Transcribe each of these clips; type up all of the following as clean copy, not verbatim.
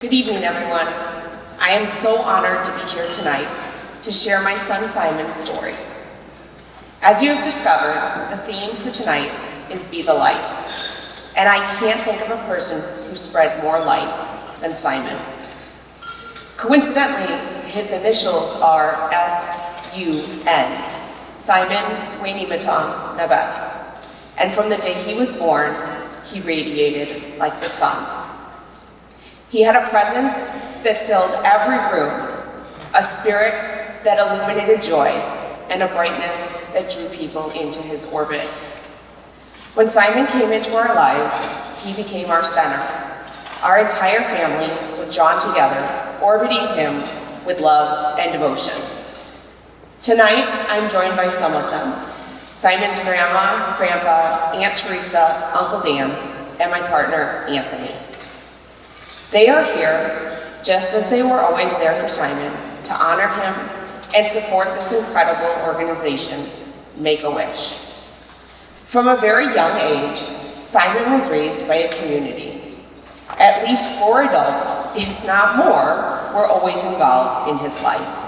Good evening, everyone. I am so honored to be here tonight to share my son Simon's story. As you have discovered, the theme for tonight is Be the Light. And I can't think of a person who spread more light than Simon. Coincidentally, his initials are S-U-N, Simon Wainimatong Nabes. And from the day he was born, he radiated like the sun. He had a presence that filled every room, a spirit that illuminated joy, and a brightness that drew people into his orbit. When Simon came into our lives, he became our center. Our entire family was drawn together, orbiting him with love and devotion. Tonight, I'm joined by some of them: Simon's grandma, grandpa, Aunt Teresa, Uncle Dan, and my partner, Anthony. They are here, just as they were always there for Simon, to honor him and support this incredible organization, Make-A-Wish. From a very young age, Simon was raised by a community. At least 4 adults, if not more, were always involved in his life.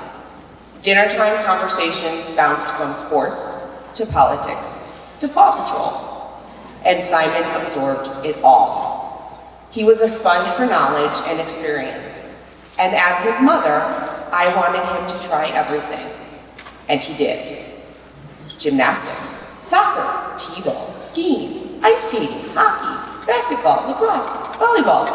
Dinner time conversations bounced from sports to politics to Paw Patrol, and Simon absorbed it all. He was a sponge for knowledge and experience, and as his mother, I wanted him to try everything, and he did. Gymnastics, soccer, t-ball, skiing, ice skating, hockey, basketball, lacrosse, volleyball,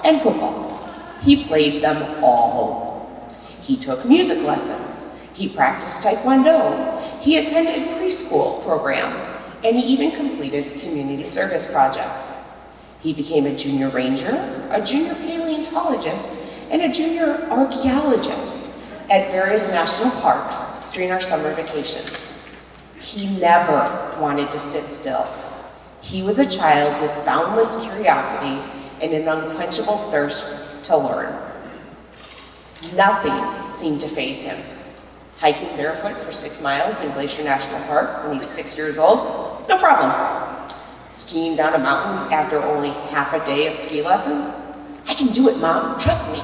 and football. He played them all. He took music lessons. He practiced taekwondo. He attended preschool programs, and he even completed community service projects. He became a junior ranger, a junior paleontologist, and a junior archaeologist at various national parks during our summer vacations. He never wanted to sit still. He was a child with boundless curiosity and an unquenchable thirst to learn. Nothing seemed to faze him. Hiking barefoot for 6 miles in Glacier National Park when he's 6 years old, no problem. Skiing down a mountain after only half a day of ski lessons? I can do it, Mom, trust me.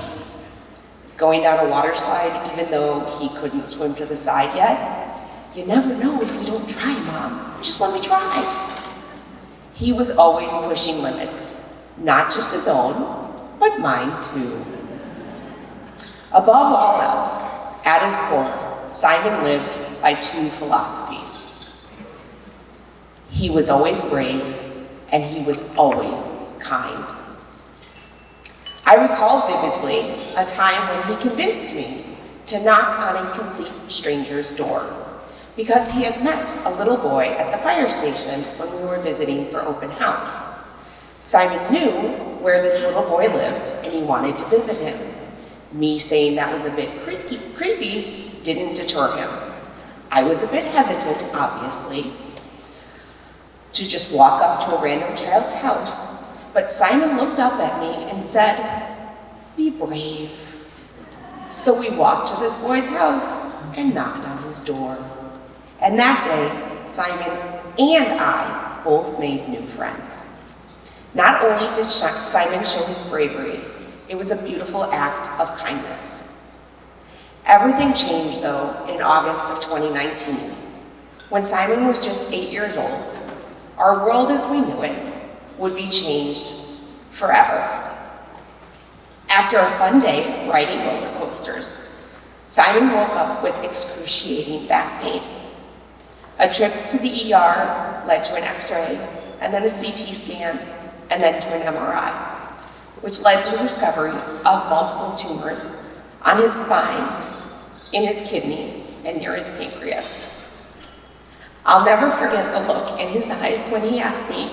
Going down a water slide even though he couldn't swim to the side yet? You never know if you don't try, Mom. Just let me try. He was always pushing limits, not just his own, but mine too. Above all else, at his core, Simon lived by 2 philosophies. He was always brave, and he was always kind. I recall vividly a time when he convinced me to knock on a complete stranger's door because he had met a little boy at the fire station when we were visiting for open house. Simon knew where this little boy lived, and he wanted to visit him. Me saying that was a bit creepy didn't deter him. I was a bit hesitant, obviously, to just walk up to a random child's house, but Simon looked up at me and said, "Be brave." So we walked to this boy's house and knocked on his door. And that day, Simon and I both made new friends. Not only did Simon show his bravery, it was a beautiful act of kindness. Everything changed, though, in August of 2019, when Simon was just 8 years old. Our world as we knew it would be changed forever. After a fun day riding roller coasters, Simon woke up with excruciating back pain. A trip to the ER led to an X-ray, and then a CT scan, and then to an MRI, which led to the discovery of multiple tumors on his spine, in his kidneys, and near his pancreas. I'll never forget the look in his eyes when he asked me,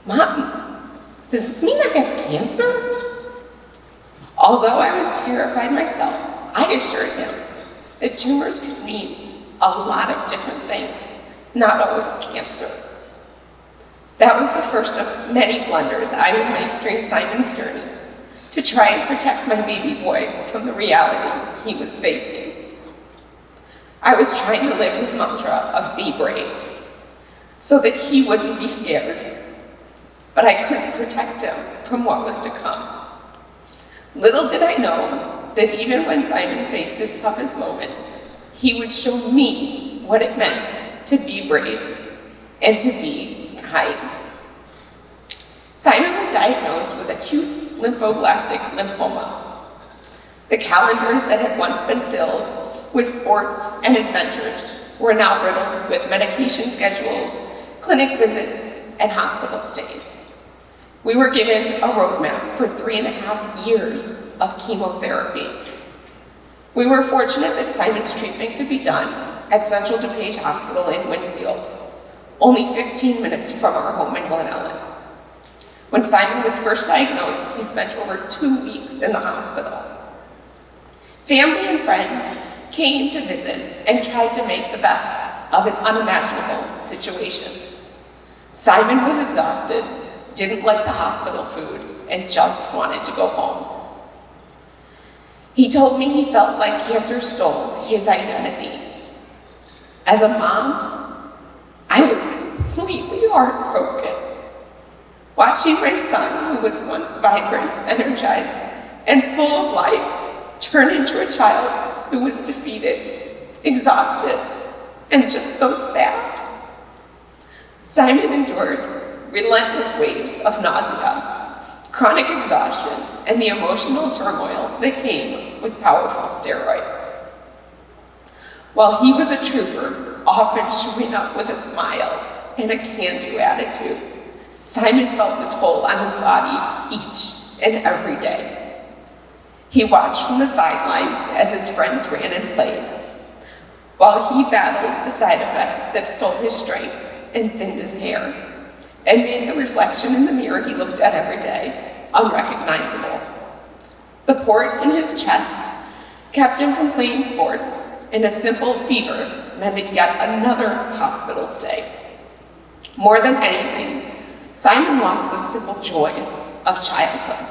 "Mom, does this mean I have cancer?" Although I was terrified myself, I assured him that tumors could mean a lot of different things, not always cancer. That was the first of many blunders I would make during Simon's journey to try and protect my baby boy from the reality he was facing. I was trying to live his mantra of be brave, so that he wouldn't be scared, but I couldn't protect him from what was to come. Little did I know that even when Simon faced his toughest moments, he would show me what it meant to be brave and to be kind. Simon was diagnosed with acute lymphoblastic lymphoma. The calendars that had once been filled with sports and adventures were now riddled with medication schedules, clinic visits, and hospital stays. We were given a roadmap for 3.5 years of chemotherapy. We were fortunate that Simon's treatment could be done at Central DuPage Hospital in Winfield, only 15 minutes from our home in Glen Ellen. When Simon was first diagnosed, he spent over 2 weeks in the hospital. Family and friends came to visit and tried to make the best of an unimaginable situation. Simon was exhausted, didn't like the hospital food, and just wanted to go home. He told me he felt like cancer stole his identity. As a mom, I was completely heartbroken, watching my son, who was once vibrant, energized, and full of life, turn into a child who was defeated, exhausted, and just so sad. Simon endured relentless waves of nausea, chronic exhaustion, and the emotional turmoil that came with powerful steroids. While he was a trooper, often showing up with a smile and a can-do attitude, Simon felt the toll on his body each and every day. He watched from the sidelines as his friends ran and played, while he battled the side effects that stole his strength and thinned his hair, and made the reflection in the mirror he looked at every day unrecognizable. The port in his chest kept him from playing sports, and a simple fever meant yet another hospital stay. More than anything, Simon lost the simple joys of childhood,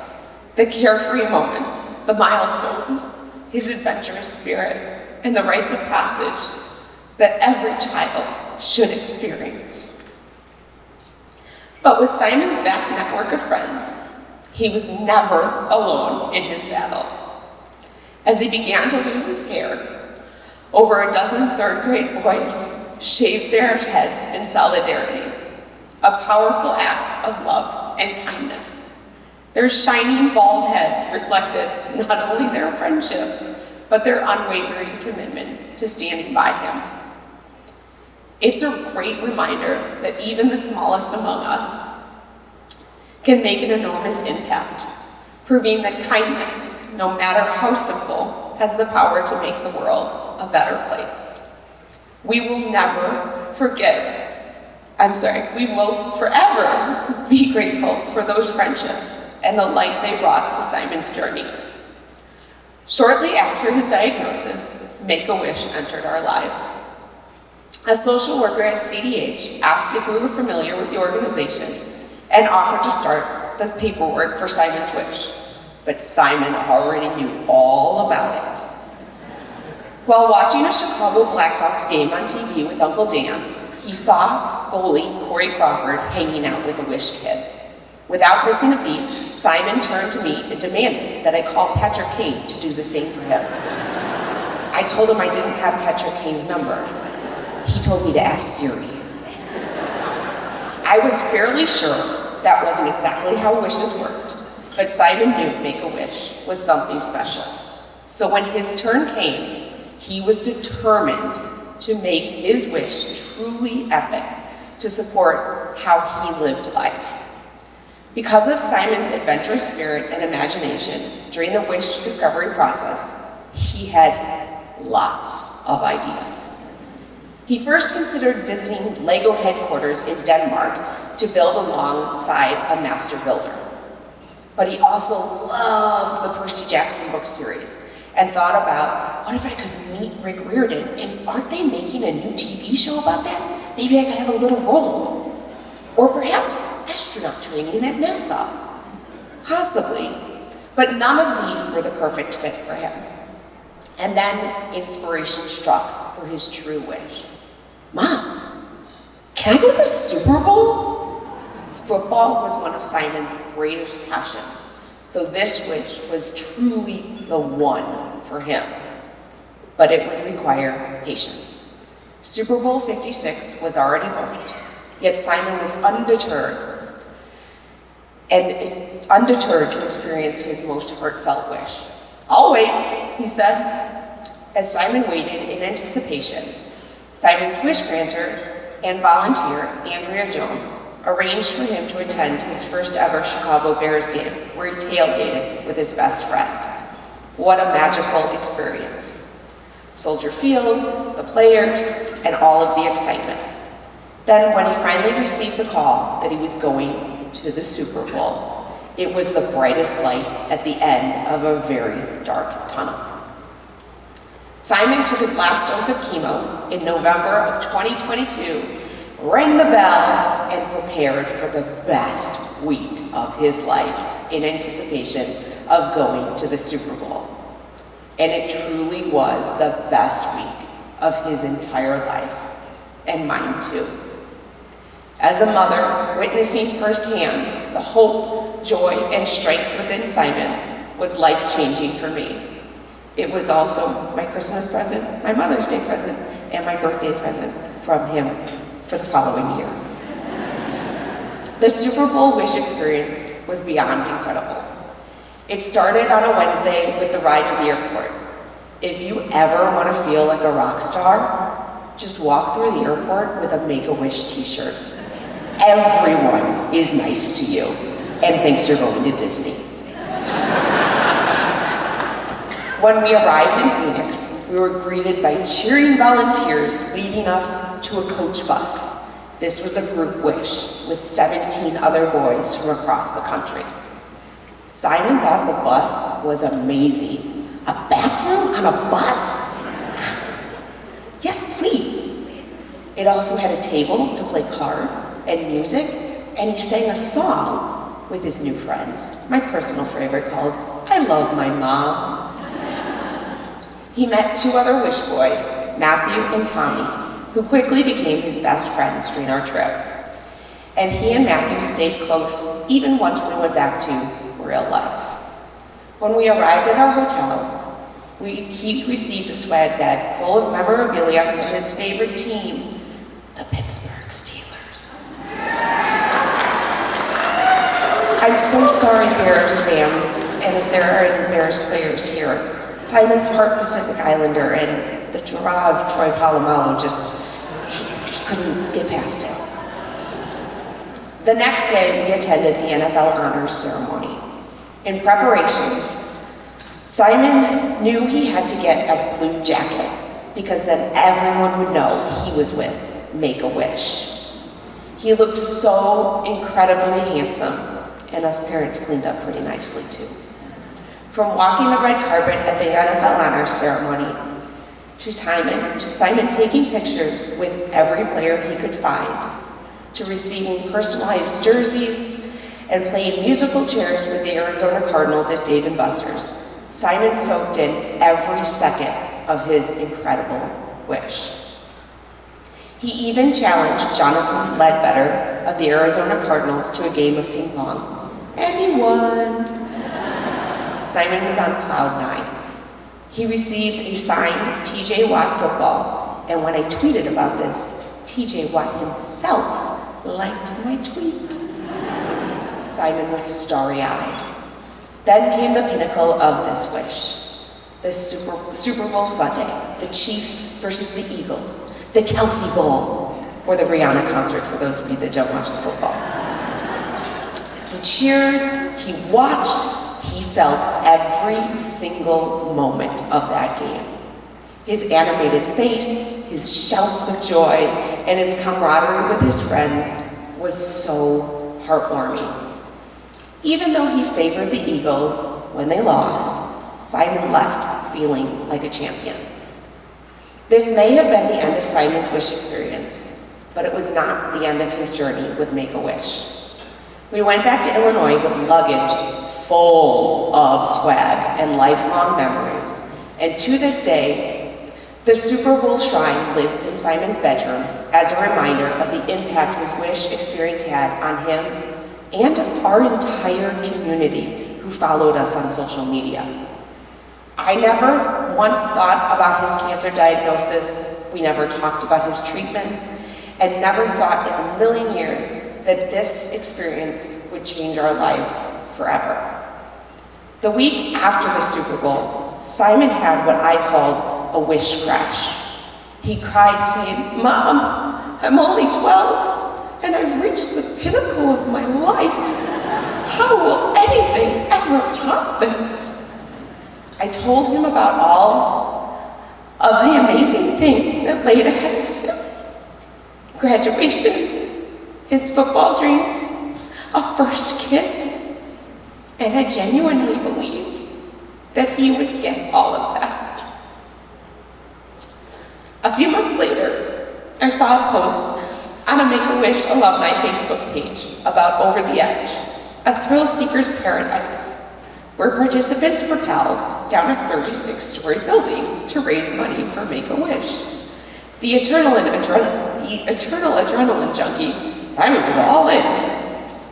the carefree moments, the milestones, his adventurous spirit, and the rites of passage that every child should experience. But with Simon's vast network of friends, he was never alone in his battle. As he began to lose his hair, over a dozen third-grade boys shaved their heads in solidarity, a powerful act of love and kindness. Their shining bald heads reflected not only their friendship, but their unwavering commitment to standing by him. It's a great reminder that even the smallest among us can make an enormous impact, proving that kindness, no matter how simple, has the power to make the world a better place. We will forever be grateful for those friendships and the light they brought to Simon's journey. Shortly after his diagnosis, Make-A-Wish entered our lives. A social worker at CDH asked if we were familiar with the organization and offered to start the paperwork for Simon's wish, but Simon already knew all about it. While watching a Chicago Blackhawks game on TV with Uncle Dan, he saw goalie Corey Crawford hanging out with a Wish kid. Without missing a beat, Simon turned to me and demanded that I call Patrick Kane to do the same for him. I told him I didn't have Patrick Kane's number. He told me to ask Siri. I was fairly sure that wasn't exactly how wishes worked, but Simon knew Make-A-Wish was something special. So when his turn came, he was determined to make his wish truly epic to support how he lived life. Because of Simon's adventurous spirit and imagination during the wish discovery process, he had lots of ideas. He first considered visiting LEGO headquarters in Denmark to build alongside a master builder. But he also loved the Percy Jackson book series and thought about, what if I could meet Rick Riordan, and aren't they making a new TV show about that? Maybe I could have a little role. Or perhaps astronaut training at NASA. Possibly. But none of these were the perfect fit for him. And then inspiration struck for his true wish. Mom, can I go to the Super Bowl? Football was one of Simon's greatest passions, So this wish was truly the one for him, but it would require patience. Super Bowl 56 was already booked, yet Simon was undeterred to experience his most heartfelt wish. "I'll wait," he said. As Simon waited in anticipation, Simon's wish granter and volunteer, Andrea Jones, arranged for him to attend his first ever Chicago Bears game, where he tailgated with his best friend. What a magical experience. Soldier Field, the players, and all of the excitement. Then when he finally received the call that he was going to the Super Bowl, it was the brightest light at the end of a very dark tunnel. Simon took his last dose of chemo in November of 2022, rang the bell, and prepared for the best week of his life in anticipation of going to the Super Bowl. And it truly was the best week of his entire life, and mine too. As a mother, witnessing firsthand the hope, joy, and strength within Simon was life-changing for me. It was also my Christmas present, my Mother's Day present, and my birthday present from him for the following year. The Super Bowl wish experience was beyond incredible. It started on a Wednesday with the ride to the airport. If you ever want to feel like a rock star, just walk through the airport with a Make-A-Wish t-shirt. Everyone is nice to you and thinks you're going to Disney. When we arrived in Phoenix, we were greeted by cheering volunteers leading us to a coach bus. This was a group wish with 17 other boys from across the country. Simon thought the bus was amazing. A bathroom on a bus? Yes, please. It also had a table to play cards and music, and he sang a song with his new friends, my personal favorite called "I Love My Mom." He met two other wish boys, Matthew and Tommy, who quickly became his best friends during our trip. And he and Matthew stayed close even once we went back to real life. When we arrived at our hotel, he received a swag bag full of memorabilia from his favorite team, the Pittsburgh Steelers. I'm so sorry, Bears fans, and if there are any Bears players here. Simon's part Pacific Islander, and the draw of Troy Polamalu just, he couldn't get past it. The next day, we attended the NFL honors ceremony. In preparation, Simon knew he had to get a blue jacket because then everyone would know he was with Make-A-Wish. He looked so incredibly handsome, and us parents cleaned up pretty nicely too. From walking the red carpet at the NFL honors ceremony to Simon taking pictures with every player he could find, to receiving personalized jerseys and playing musical chairs with the Arizona Cardinals at Dave & Buster's, Simon soaked in every second of his incredible wish. He even challenged Jonathan Ledbetter of the Arizona Cardinals to a game of ping pong, and he won. Simon was on cloud 9. He received a signed TJ Watt football, and when I tweeted about this, TJ Watt himself liked my tweet. Simon was starry-eyed. Then came the pinnacle of this wish. The Super Bowl Sunday, the Chiefs versus the Eagles, the Kelsey Bowl, or the Rihanna concert for those of you that don't watch the football. He cheered, he watched, he felt every single moment of that game. His animated face, his shouts of joy, and his camaraderie with his friends was so heartwarming. Even though he favored the Eagles when they lost, Simon left feeling like a champion. This may have been the end of Simon's wish experience, but it was not the end of his journey with Make-A-Wish. We went back to Illinois with luggage full of swag and lifelong memories, and to this day, the Super Bowl shrine lives in Simon's bedroom as a reminder of the impact his wish experience had on him and our entire community who followed us on social media. I never once thought about his cancer diagnosis, we never talked about his treatments, and never thought in a million years that this experience would change our lives forever. The week after the Super Bowl, Simon had what I called a wish crash. He cried saying, "Mom, I'm only 12 and I've reached the pinnacle of my life. How will anything ever top this?" I told him about all of the amazing things that laid ahead of him. Graduation, his football dreams, a first kiss, and I genuinely believed that he would get all of that. A few months later, I saw a post on a Make-A-Wish alumni Facebook page about Over the Edge, a thrill seeker's paradise, where participants rappel down a 36-story building to raise money for Make-A-Wish. The eternal adrenaline junkie, Simon was all in.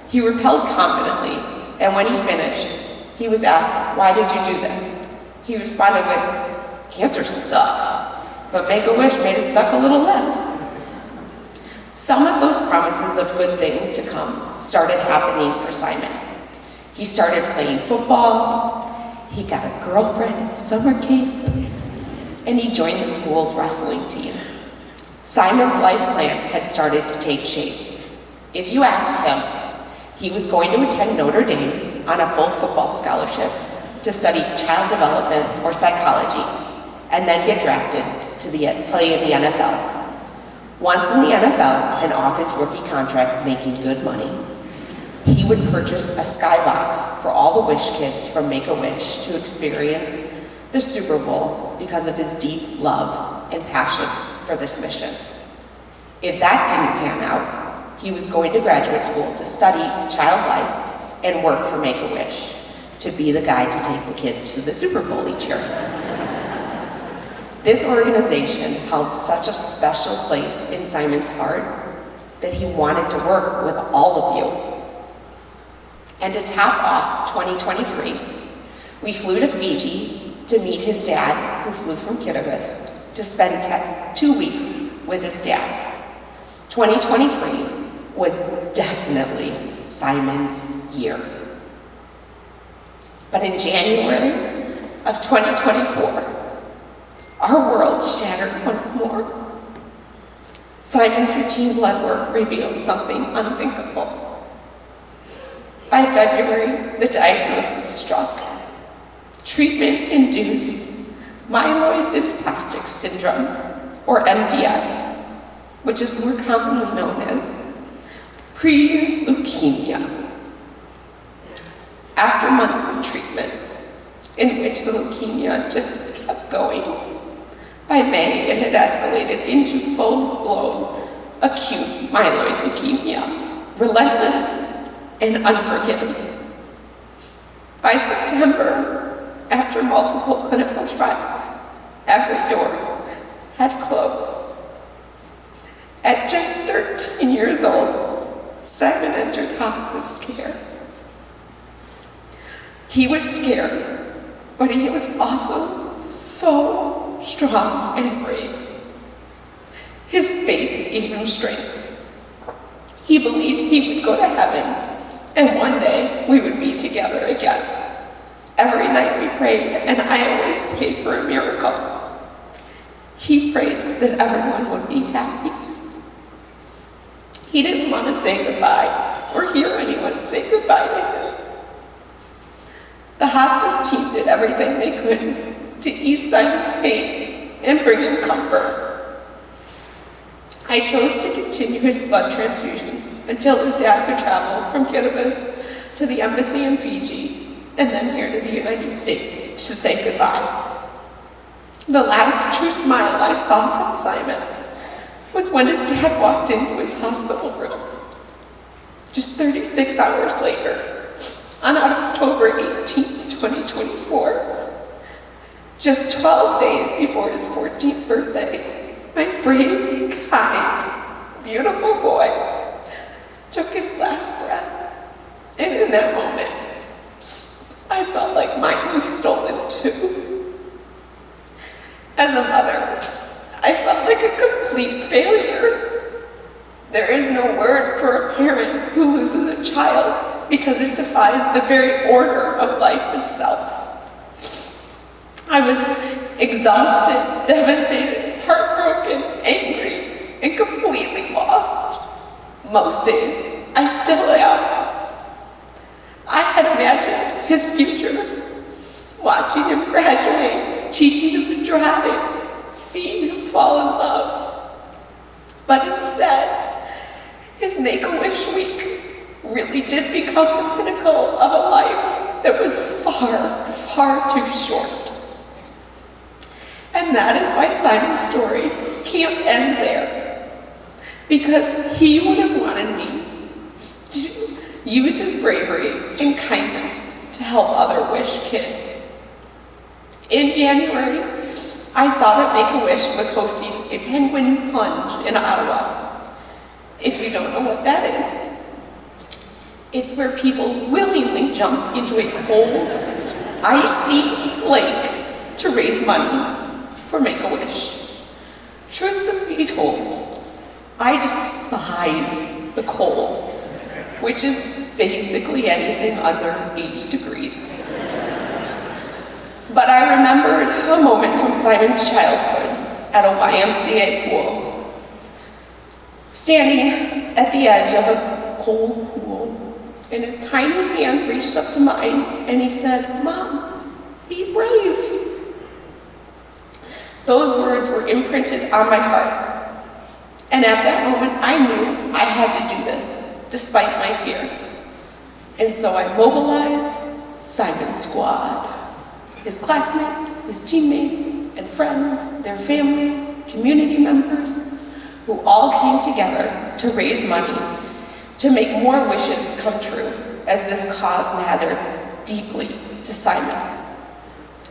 He rappelled confidently, and when he finished, he was asked, "Why did you do this?" He responded with, "Cancer sucks, but Make-A-Wish made it suck a little less." Some of those promises of good things to come started happening for Simon. He started playing football, he got a girlfriend at summer camp, and he joined the school's wrestling team. Simon's life plan had started to take shape. If you asked him, he was going to attend Notre Dame on a full football scholarship to study child development or psychology, and then get drafted to play in the NFL. Once in the NFL and off his rookie contract making good money, he would purchase a skybox for all the Wish kids from Make-A-Wish to experience the Super Bowl because of his deep love and passion for this mission. If that didn't pan out, he was going to graduate school to study child life and work for Make-A-Wish, to be the guy to take the kids to the Super Bowl each year. This organization held such a special place in Simon's heart that he wanted to work with all of you. And to top off 2023, we flew to Fiji to meet his dad, who flew from Kiribati, to spend 2 weeks with his dad. 2023 was definitely Simon's year. But in January of 2024, our world shattered once more. Simon's routine blood work revealed something unthinkable. By February, the diagnosis struck. Treatment-induced myeloid dysplastic syndrome, or MDS, which is more commonly known as pre-leukemia. After months of treatment, in which the leukemia just kept going, by May it had escalated into full-blown acute myeloid leukemia, relentless and unforgiving. By September, after multiple clinical trials, every door had closed. At just 13 years old, Simon entered hospice care. He was scared, but he was also so strong and brave. His faith gave him strength. He believed he would go to heaven, and one day we would be together again. Every night we prayed, and I always prayed for a miracle. He prayed that everyone would be happy. He didn't want to say goodbye or hear anyone say goodbye to him. The hospice team did everything they could to ease Simon's pain and bring him comfort. I chose to continue his blood transfusions until his dad could travel from Kiribati to the embassy in Fiji, and then here to the United States to say goodbye. The last true smile I saw from Simon was when his dad walked into his hospital room. Just 36 hours later, on October 18th, 2024, just 12 days before his 14th birthday, my brave, kind, beautiful boy took his last breath. And in that moment, I I felt like mine was stolen too. As a mother, I felt like a complete failure. There is no word for a parent who loses a child because it defies the very order of life itself. I was exhausted, devastated, heartbroken, angry, and completely lost. Most days, I still am. I had imagined his future, watching him graduate, teaching him to drive, seeing him fall in love. But instead, his Make-A-Wish week really did become the pinnacle of a life that was far, far too short. And that is why Simon's story can't end there. Because he would have wanted me to use his bravery and kindness to help other Wish kids. In January, I saw that Make-A-Wish was hosting a penguin plunge in Ottawa. If you don't know what that is, it's where people willingly jump into a cold, icy lake to raise money for Make-A-Wish. Truth be told, I despise the cold, which is basically anything under 80 degrees. But I remembered a moment from Simon's childhood at a YMCA pool. Standing at the edge of a cold pool, and his tiny hand reached up to mine, and he said, "Mom, be brave." Those words were imprinted on my heart. And at that moment, I knew I had to do this, despite my fear. And so I mobilized Simon's squad. His classmates, his teammates, and friends, their families, community members, who all came together to raise money to make more wishes come true, as this cause mattered deeply to Simon.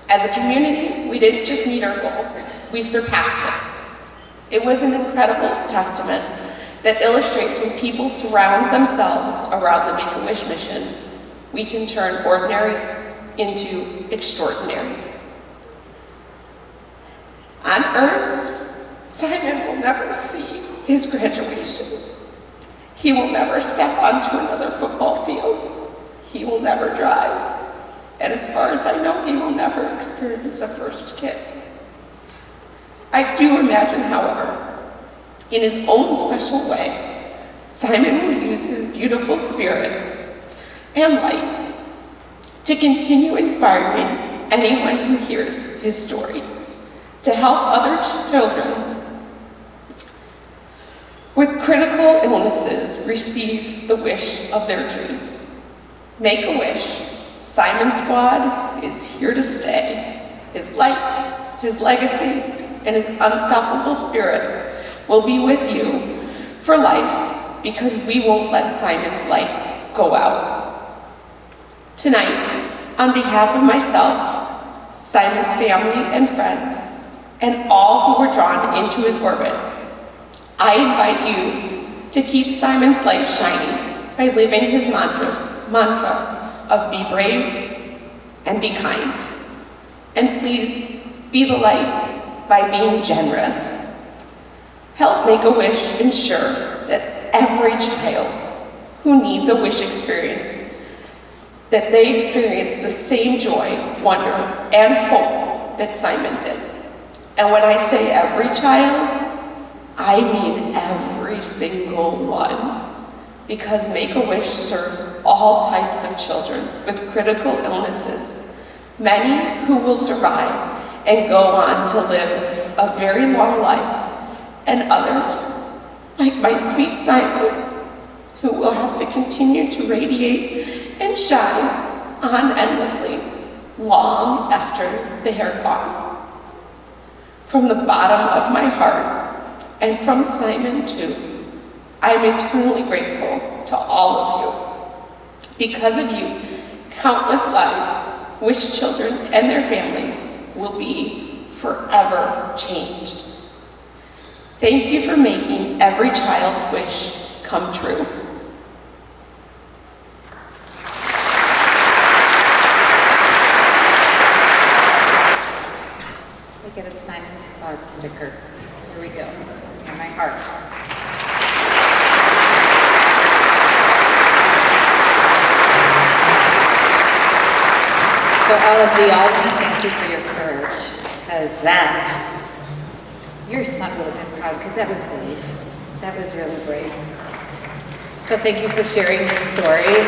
As a community, we didn't just meet our goal, we surpassed it. It was an incredible testament that illustrates when people surround themselves around the Make-A-Wish mission, we can turn ordinary into extraordinary. On Earth, Simon will never see his graduation. He will never step onto another football field. He will never drive. And as far as I know, he will never experience a first kiss. I do imagine, however, in his own special way, Simon will use his beautiful spirit and light to continue inspiring anyone who hears his story, to help other children with critical illnesses receive the wish of their dreams. Make-A-Wish, Simon's squad is here to stay. His light, his legacy, and his unstoppable spirit will be with you for life, because we won't let Simon's light go out. Tonight, on behalf of myself, Simon's family and friends, and all who were drawn into his orbit, I invite you to keep Simon's light shining by living his mantra of be brave and be kind. And please be the light by being generous. Help Make-A-Wish ensure that every child who needs a wish experience, that they experience the same joy, wonder, and hope that Simon did. And when I say every child, I mean every single one, because Make-A-Wish serves all types of children with critical illnesses, many who will survive and go on to live a very long life, and others, like my sweet Simon, who will have to continue to radiate and shine on endlessly, long after they are gone. From the bottom of my heart, and from Simon too, I am eternally grateful to all of you. Because of you, countless lives, Wish children and their families will be forever changed. Thank you for making every child's wish come true. I get a Simon Squad sticker. Here we go. And my heart. So all of the Albany, thank you for your courage, because your son would have been proud, because that was brave. That was really brave. So thank you for sharing your story.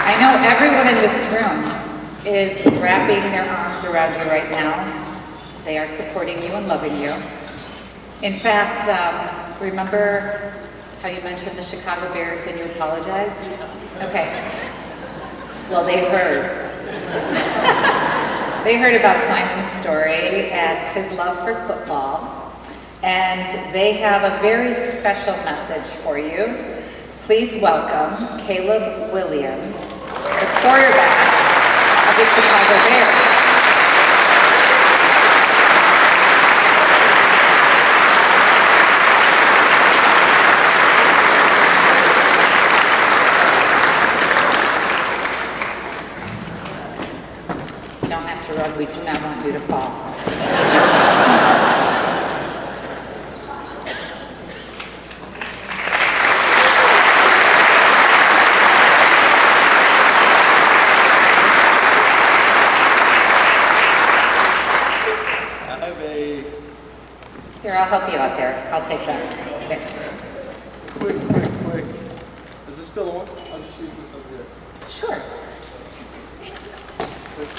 I know everyone in this room is wrapping their arms around you right now. They are supporting you and loving you. In fact, remember how you mentioned the Chicago Bears and you apologized? Okay. Well, they heard. They heard about Simon's story and his love for football. And they have a very special message for you. Please welcome Caleb Williams, the quarterback of the Chicago Bears. You don't have to run, we do not want you to fall. Here, I'll help you out there. I'll take that. Okay. Quick. Is this still on? I'll just use this over here. Sure. Quick.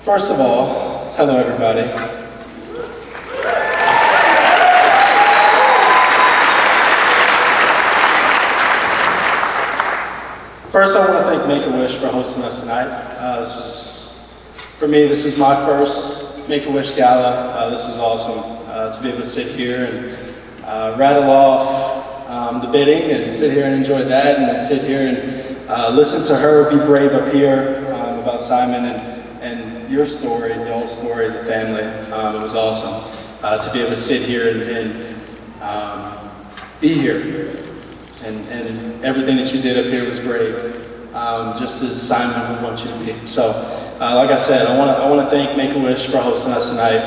First of all, hello everybody. First, I want to thank Make-A-Wish for hosting us tonight. For me, this is my first Make-A-Wish Gala. This is awesome to be able to sit here and rattle off the bidding and sit here and enjoy that, and then sit here and listen to her be brave up here about Simon and your story, y'all's story as a family. It was awesome to be able to sit here and be here. And everything that you did up here was brave, just as Simon would want you to be. So, like I said, I want to thank Make-A-Wish for hosting us tonight.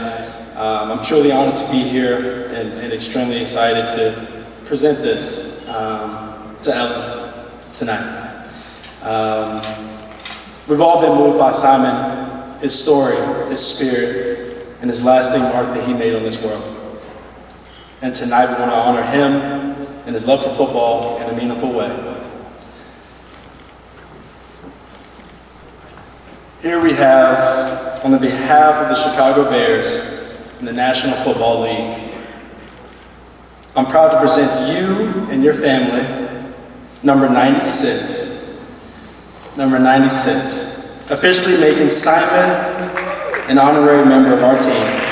I'm truly honored to be here and extremely excited to present this to Ellen tonight. We've all been moved by Simon, his story, his spirit, and his lasting mark that he made on this world. And tonight we want to honor him and his love for football in a meaningful way. Here we have, on the behalf of the Chicago Bears and the National Football League, I'm proud to present you and your family number 96. Number 96, officially making Simon an honorary member of our team.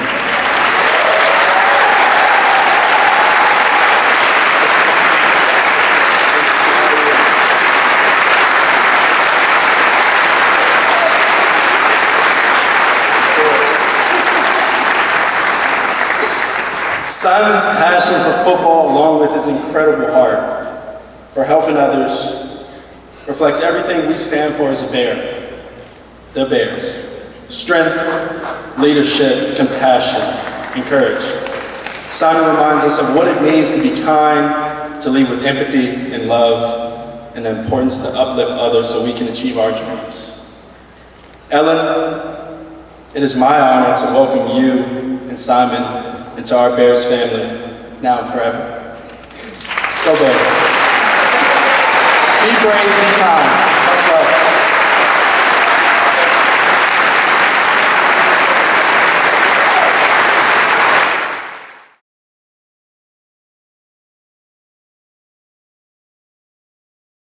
Simon's passion for football, along with his incredible heart for helping others, reflects everything we stand for as a Bear, the Bears. Strength, leadership, compassion, and courage. Simon reminds us of what it means to be kind, to lead with empathy and love, and the importance to uplift others so we can achieve our dreams. Ellen, it is my honor to welcome you and Simon into our Bears family, now and forever. Go Bears. Be brave, be kind. Much love.